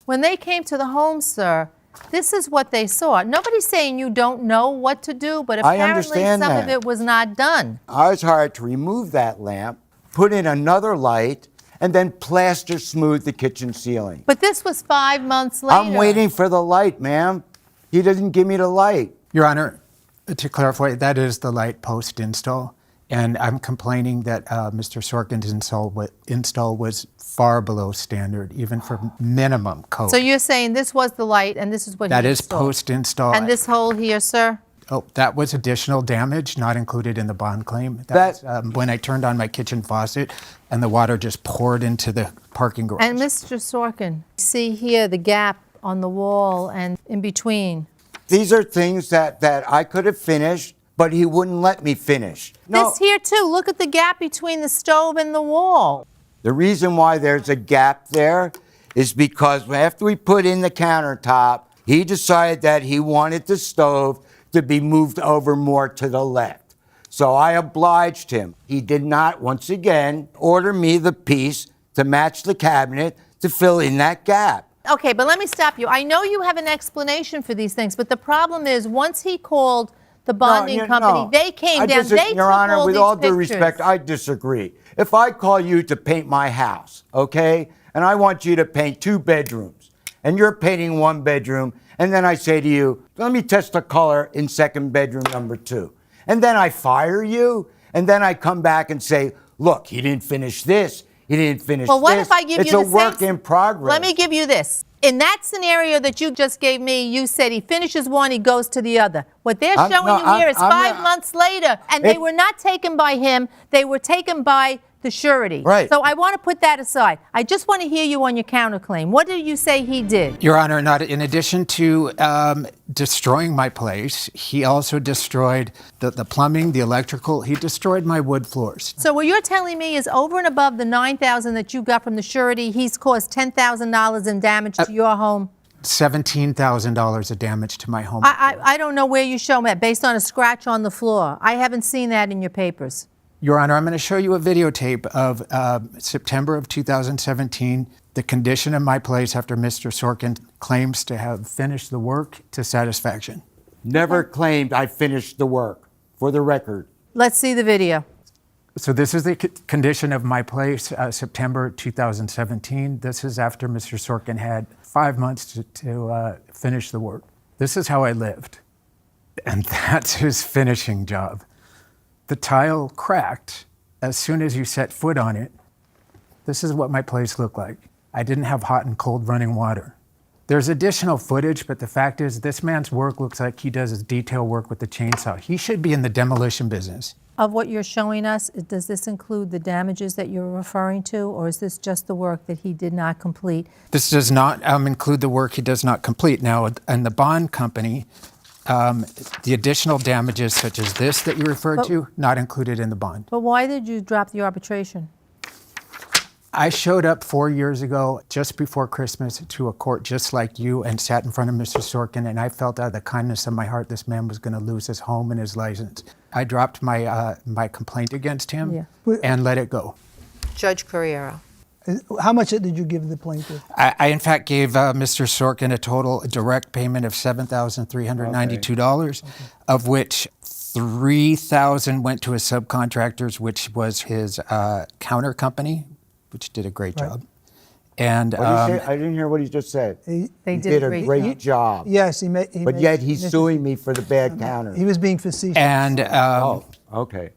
When they came to the home, sir, this is what they saw. Nobody's saying you don't know what to do, but I apparently understand some that. of it was not done. I was hired to remove that lamp, put in another light, and then plaster smooth the kitchen ceiling. But this was 5 months later. I'm waiting for the light, ma'am. He doesn't give me the light. Your Honor, to clarify, that is the light post install, and I'm complaining that Mr. Sorkin's install was far below standard, even for minimum code. So you're saying this was the light and this is what That he is installed. post install. And this hole here, sir? Oh, that was additional damage, not included in the bond claim. That- was, when I turned on my kitchen faucet and the water just poured into the parking garage. And Mr. Sorkin, see here the gap on the wall and in between. These are things that I could have finished, but he wouldn't let me finish. No, This here too, look at the gap between the stove and the wall. the reason why there's a gap there is because after we put in the countertop, he decided that he wanted the stove to be moved over more to the left. So I obliged him. He did not, once again, order me the piece to match the cabinet to fill in that gap. Okay, but let me stop you. I know you have an explanation for these things, but the problem is once he called the bonding company, they came I down, disagree, they took Your Honor, all with these all due pictures. respect, I disagree. If I call you to paint my house, okay, and I want you to paint 2 bedrooms, and you're painting 1 bedroom, and then I say to you, let me test the color in 2nd bedroom number 2. And then I fire you, and then I come back and say, look, he didn't finish this, he didn't finish Well, what this. if I give it's you a the work same? in progress. Let me give you this. In that scenario that you just gave me, you said he finishes one, he goes to the other. What they're showing you here is 5 months later, and they were not taken by him, they were taken by the surety. Right. So I want to put that aside. I just want to hear you on your counterclaim. What did you say he did? Your Honor, not in addition to destroying my place, he also destroyed the plumbing, the electrical. He destroyed my wood floors. So what you're telling me is over and above the $9,000 that you got from the surety, he's caused $10,000 in damage to your home? $17,000 of damage to my home. I don't know where you show that, based on a scratch on the floor. I haven't seen that in your papers. Your Honor, I'm going to show you a videotape of September of 2017, the condition of my place after Mr. Sorkin claims to have finished the work to satisfaction. Never claimed I finished the work, for the record. Let's see the video. So this is the condition of my place, September 2017. This is after Mr. Sorkin had 5 months to finish the work. This is how I lived. And that's his finishing job. The tile cracked as soon as you set foot on it. This is what my place looked like. I didn't have hot and cold running water. There's additional footage, but the fact is this man's work looks like he does his detail work with the chainsaw. He should be in the demolition business. Of what you're showing us, does this include the damages that you're referring to, or is this just the work that he did not complete? This does not include the work he does not complete. Now, and the bond company, the additional damages such as this that you referred to, not included in the bond. But why did you drop the arbitration? I showed up 4 years ago, just before Christmas, to a court just like you and sat in front of Mr. Sorkin, and I felt out of the kindness of my heart this man was going to lose his home and his license. I dropped my complaint against him and let it go. Judge Carriero. How much did you give the plaintiff? I in fact, gave Mr. Sorkin a total direct payment of $7,392, of which $3,000 went to his subcontractors, which was his counter company, which did a great job. And I didn't hear what he just said. They He did a great job. Yes, But yet he's suing me for the bad counter. He was being facetious. And Oh, okay.